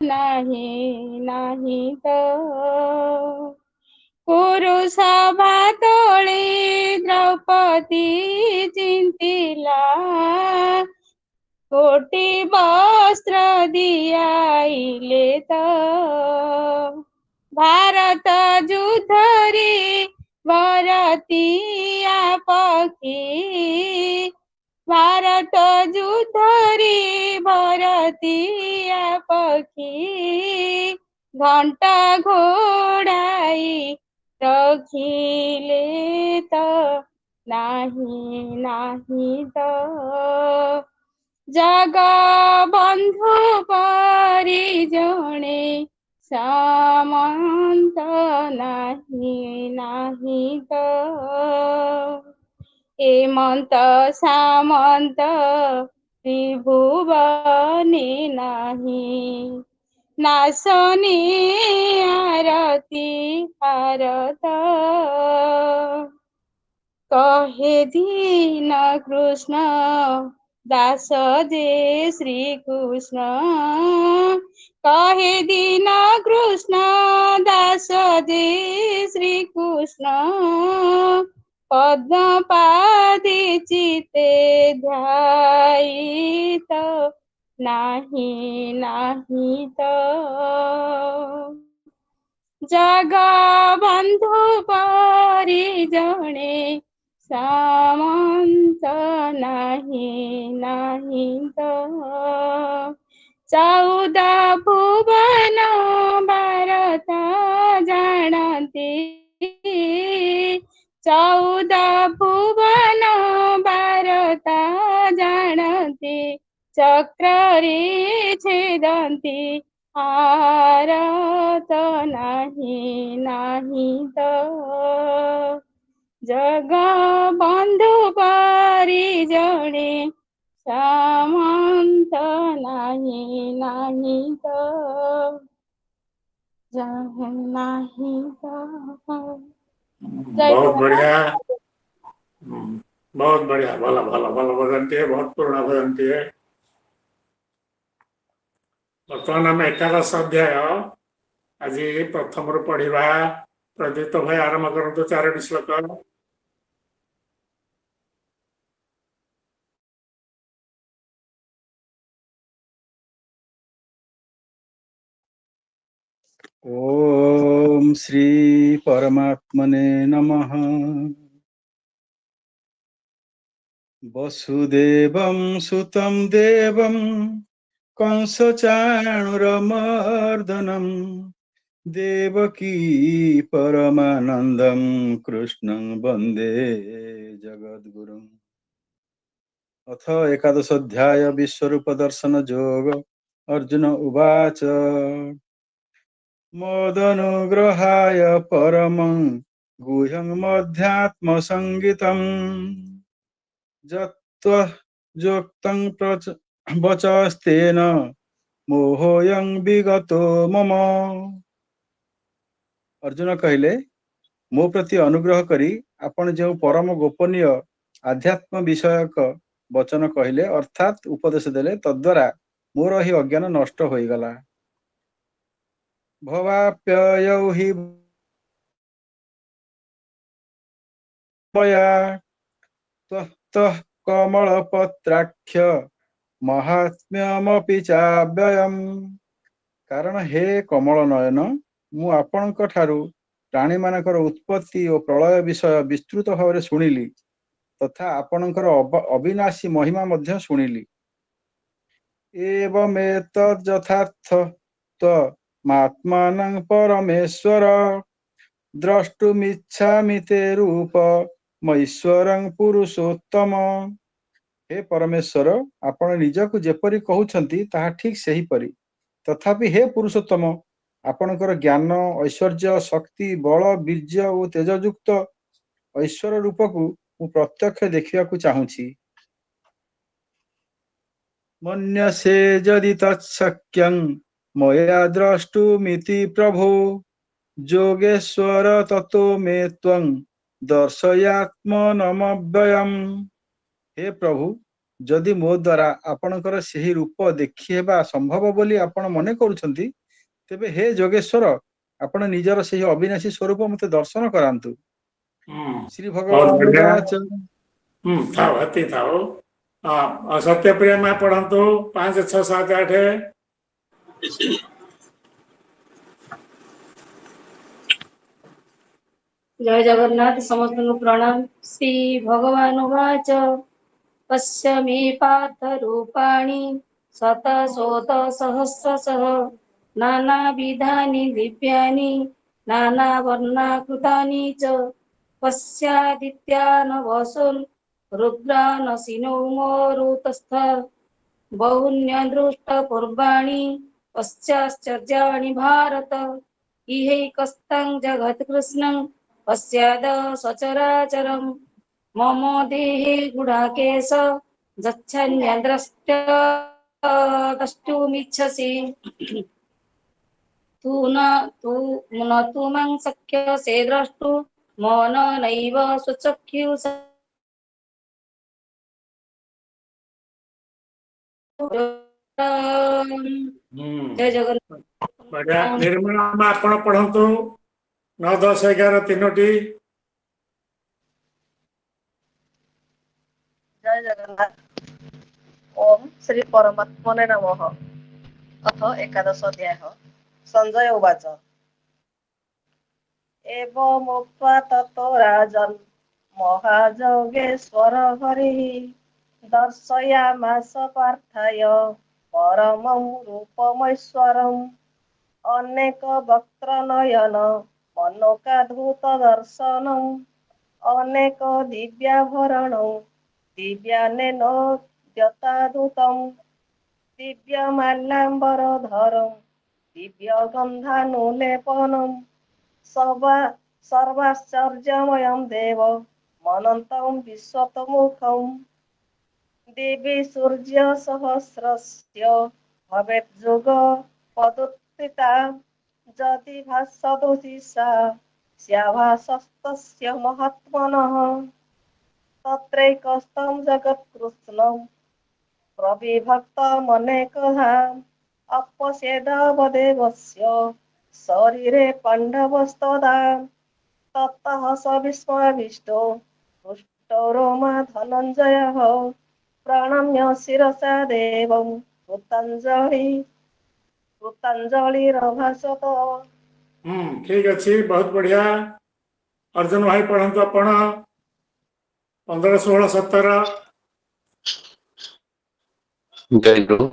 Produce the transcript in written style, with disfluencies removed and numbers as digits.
नाही नाही तो पुरुष भातोळी द्रौपदी चिंतिला कोटी वस्त्र दियाइले त भारत युद्धरी भरतिया पखी भारत युद्धरी भरतिया पखी घंटा घोड़ाई रखिले त नाही नाही त जग बंधु परी जणे सामंत नाही नाही त हेमंत सामंत त्रिभुवने नाही नासनी आरती भारत कहे दीन कृष्ण दास जे श्री कृष्ण कहे दीन कृष्ण दास जे श्री कृष्ण पद्म पादे चिते ध्यायित नाही नाही तो जग बंधु परी जणे सामंत नाही नाही तो 14 भुवन भारत जानती 14 भुवन भारत जानती चक्रे छेदन्ति भारत नाही नाही तो जग बंधु परी जणे सामंत नाही नाही तो जग नाही तो जय बहुत बढ़िया जगन्नाथ। बहुत बढ़िया भला भला भला बदंती बहुत पुराना बदंती है। बर्तमान आम एकादश अध्याय आज प्रथम पढ़ा प्रदीप्त भाई आरंभ करतु 4 श्लोक। ओम श्री परमात्मने नमः। वसुदेवं सुतं देवं कंसचाणूरमर्दनं देवकी परमानन्दं कृष्णं वन्दे जगद्गुरुम्। अथ एकादश अध्याय विश्वरूप दर्शन योग। अर्जुन उवाच मदनुग्रहाय परमं गुह्यं मध्यात्मसंगितं जत्त्वयोक्तं वचस्तेन मोहोऽयं विगतो मम। अर्जुन कहले मो प्रति अनुग्रह करी आपण जो परम गोपनीय आध्यात्म विषयक वचन कहले अर्थात उपदेश देले तद्वारा मोर ही अज्ञान नष्ट होईगला। भवाप्ययौ हि मया त्वत्तः कमलपत्राख्य महात्म्यमपि चाव्ययम्। कारण हे कमल नयन मु आपणक ठारू प्राणी मानकर उत्पत्ति और प्रलय विषय विस्तृत भाव शुणिली तथा आपणकर अविनाशी महिमा मध्य शुणिली। एवमेतद्यथार्थत्वमात्मानं परमेश्वर द्रष्टुमिच्छामि ते रूपमैश्वरं पुरुषोत्तम। हे परमेश्वर आपण निजकु जेपरि कहउछंती ताहा ठीक सही परि तथापि हे पुरुषोत्तम आपणकर ज्ञान ऐश्वर्य शक्ति बल वीर्य और तेजयुक्त ऐश्वर रूपकु मु प्रत्यक्ष देखिବାକୁ चाहूछि। मन्यसे यदि तत्शक्यं मया द्रष्टुमिति प्रभो योगेश्वर ततो मे त्वं दर्शयात्मनमव्ययम्। हे प्रभु जदि मो द्वारा आपणकर सेही रूप देखि हेबा संभव बोली आपण मने करूछंती तेबे हे जोगेश्वर आपण निजर सेही अविनाशी स्वरूप मते दर्शन करांतु। श्री बहुत भगवान बढ़िया। उवाच थाओ हती थाओ। हाँ सत्य प्रिय में पढ़ंतु 5 6 7 8। जय जगन्नाथ समस्त प्रणाम। श्री भगवान उवाच पश्य मे पार्थ रूपाणि शतशोत सहस्रशः नानाविधानि दिव्यानि नानावर्णाकृतानि च पश्यादित्यान् वसुन् रुद्रानसिनो मरुतस्थ बहुन्यदृष्टपूर्वाणि पश्चाश्चर्याणि भारत इहैकस्तं जगत्कृष्णं पश्याद सचराचरम् मम देहे गुडाकेश द्रष्टुमिच्छसि न तु मां शक्यसे द्रष्टुं मननैव स्वचक्षुषा जय जगन्नाथ। बढ़िया। निर्मला में आपण पढ़ंतु 9 10 11 तीनोटी। जय जगन्नाथ। ओम श्री परमात्मने नमः। अथ एकादश अध्याय। संजय उवाच एवमुक्त्वा ततो राजन् महायोगेश्वर हरिः दर्शयामास पार्थाय परमं रूपमैश्वरम् अनेक वक्त्रनयन मनोकाधूतदर्शनम् अनेक दिव्याभरणौ दिव्यानेन द्यताधूतम् दिव्यमाल्याम्बरधरम् दिव्यगन्धानुलेपनम् सर्वाश्चर्यमयं देवमनन्तं विश्वतोमुखम् देवी सूर्यसहस्रस्य भवेद्युगपदुत्थिता यदि भासदोषि सा स्याभासस्तस्य महात्मनः तत्रैकस्तं जगत्कृष्णं प्रविभक्तमनेकधा अपश्येदवदेवस्य शरीरे पाण्डवस्तदा ततः स विस्मयाविष्टो हृष्टो रोमा धनञ्जयः प्रणम्य शिरसा देवं कृताञ्जलिरभाषत। ठीक अच्छी। बहुत बढ़िया। अर्जुन भाई पढ़ंतु आपण 15 16 17। जय गुरु।